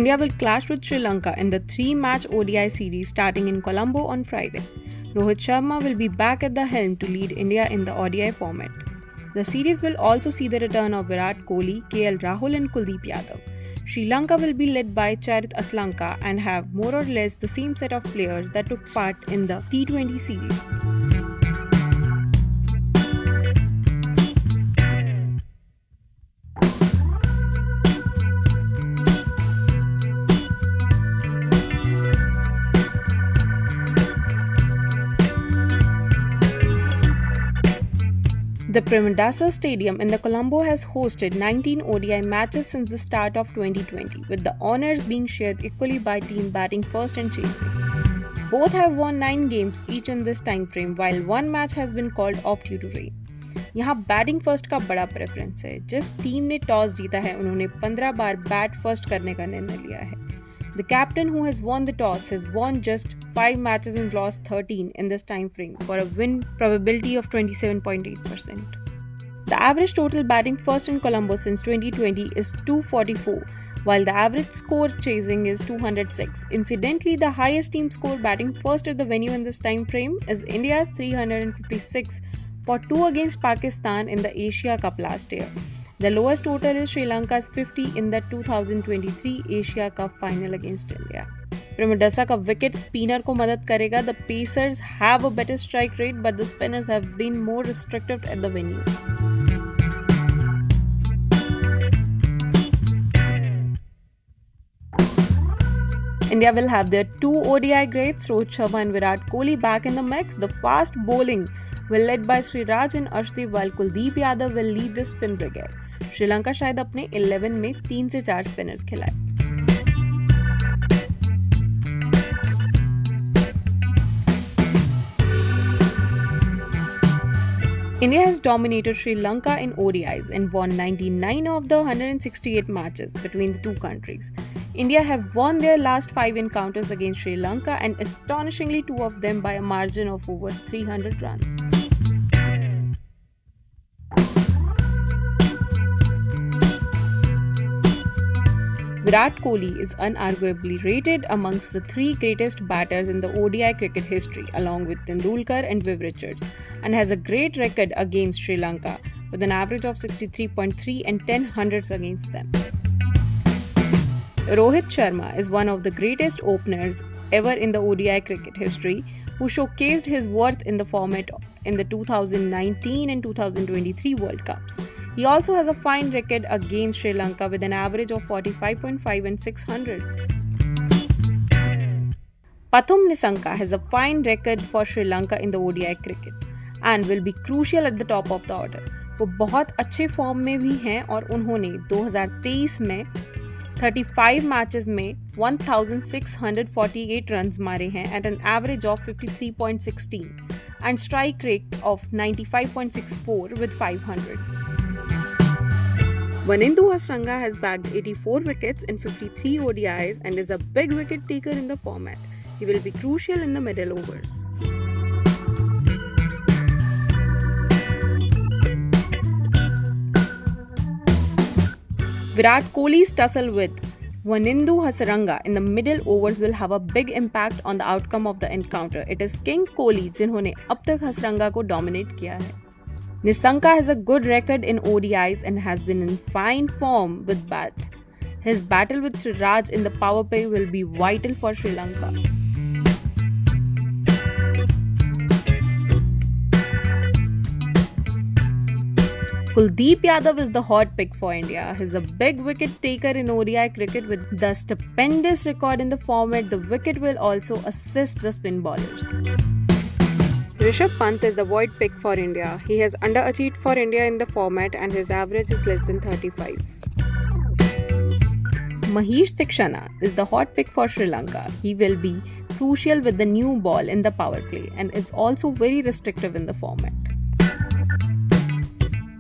India will clash with Sri Lanka in the 3-match ODI series starting in Colombo on Friday. Rohit Sharma will be back at the helm to lead India in the ODI format. The series will also see the return of Virat Kohli, KL Rahul and Kuldeep Yadav. Sri Lanka will be led by Charit Aslanka and have more or less the same set of players that took part in the T20 series. The Premadasa Stadium in the Colombo has hosted 19 ODI matches since the start of 2020, with the honours being shared equally by team batting first and chasing. Both have won 9 games each in this time frame, while one match has been called off due to rain. यहाँ batting first का बड़ा preference है. जिस team ने toss जीता है उन्होंने 15 बार bat first करने का निर्णय लिया है. The captain who has won the toss has won just 5 matches and lost 13 in this time frame for a win probability of 27.8%. The average total batting first in Colombo since 2020 is 244, while the average score chasing is 206. Incidentally, the highest team score batting first at the venue in this time frame is India's 356 for 2 against Pakistan in the Asia Cup last year. The lowest total is Sri Lanka's 50 in the 2023 Asia Cup final against India. Premadasa का wicket spinner को मदद करेगा. The Pacers have a better strike rate, but the spinners have been more restrictive at the venue. India will have their 2 ODI greats, Rohit Sharma and Virat Kohli, back in the mix. The fast bowling will led by Sriraj and Arshdeep, while Kuldeep Yadav will lead the spin brigade. Sri Lanka शायद अपने 11 में 3 से 4 spinners खिलाए. India has dominated Sri Lanka in ODIs and won 99 of the 168 matches between the two countries. India have won their last 5 encounters against Sri Lanka and astonishingly 2 of them by a margin of over 300 runs. Virat Kohli is unarguably rated amongst the 3 greatest batters in the ODI cricket history, along with Tendulkar and Viv Richards, and has a great record against Sri Lanka with an average of 63.3 and 10 hundreds against them. Rohit Sharma is one of the greatest openers ever in the ODI cricket history, who showcased his worth in the format in the 2019 and 2023 World Cups. He also has a fine record against Sri Lanka with an average of 45.5 and 600s. Pathum Nissanka has a fine record for Sri Lanka in the ODI cricket and will be crucial at the top of the order. वो बहुत अच्छे form में भी हैं और उन्होंने 2023 में 35 matches में 1648 रन्स मारे हैं at an average of 53.16 and strike rate of 95.64 with 500s. Wanindu Hasranga has bagged 84 wickets in 53 ODIs and is a big wicket taker in the format. He will be crucial in the middle overs. Virat Kohli's tussle with Wanindu Hasaranga in the middle overs will have a big impact on the outcome of the encounter. It is King Kohli जिन्होंने अब तक Hasaranga को dominate किया है. Nissanka has a good record in ODIs and has been in fine form with bat. His battle with Sriraj in the power play will be vital for Sri Lanka. Kuldeep Yadav is the hot pick for India. He's a big wicket taker in ODI cricket with the stupendous record in the format. The wicket will also assist the spin bowlers. Rishabh Pant is the void pick for India. He has underachieved for India in the format and his average is less than 35. Mahesh Theekshana is the hot pick for Sri Lanka. He will be crucial with the new ball in the power play and is also very restrictive in the format.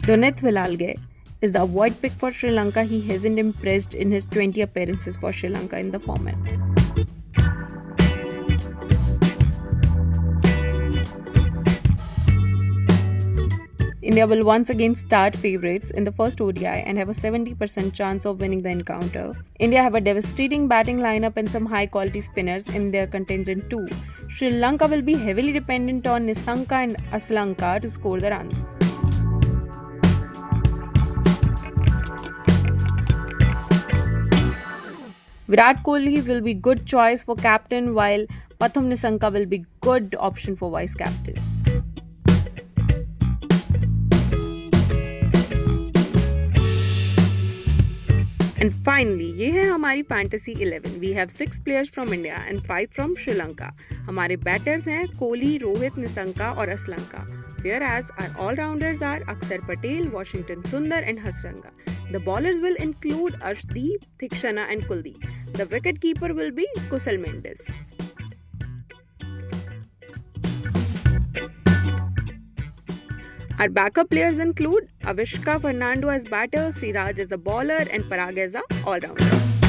Donit Vilalge is the void pick for Sri Lanka. He hasn't impressed in his 20 appearances for Sri Lanka in the format. India will once again start favourites in the first ODI and have a 70% chance of winning the encounter. India have a devastating batting lineup and some high-quality spinners in their contingent too. Sri Lanka will be heavily dependent on Nissanka and Aslanka to score the runs. Virat Kohli will be good choice for captain, while Pathum Nissanka will be good option for vice captain. And finally, ये है हमारी Fantasy 11. We have 6 players from India and 5 from Sri Lanka. हमारे batters हैं कोहली, रोहित, निशंका और Asalanka. Whereas our all-rounders are Akshar Patel, Washington Sundar and Hasranga. The bowlers will include Arshdeep, Thikshana and Kuldeep. The wicket-keeper will be Kusal Mendes. Our backup players include Avishka Fernando as batter, Sriraj as a bowler and Parag as a all-rounder.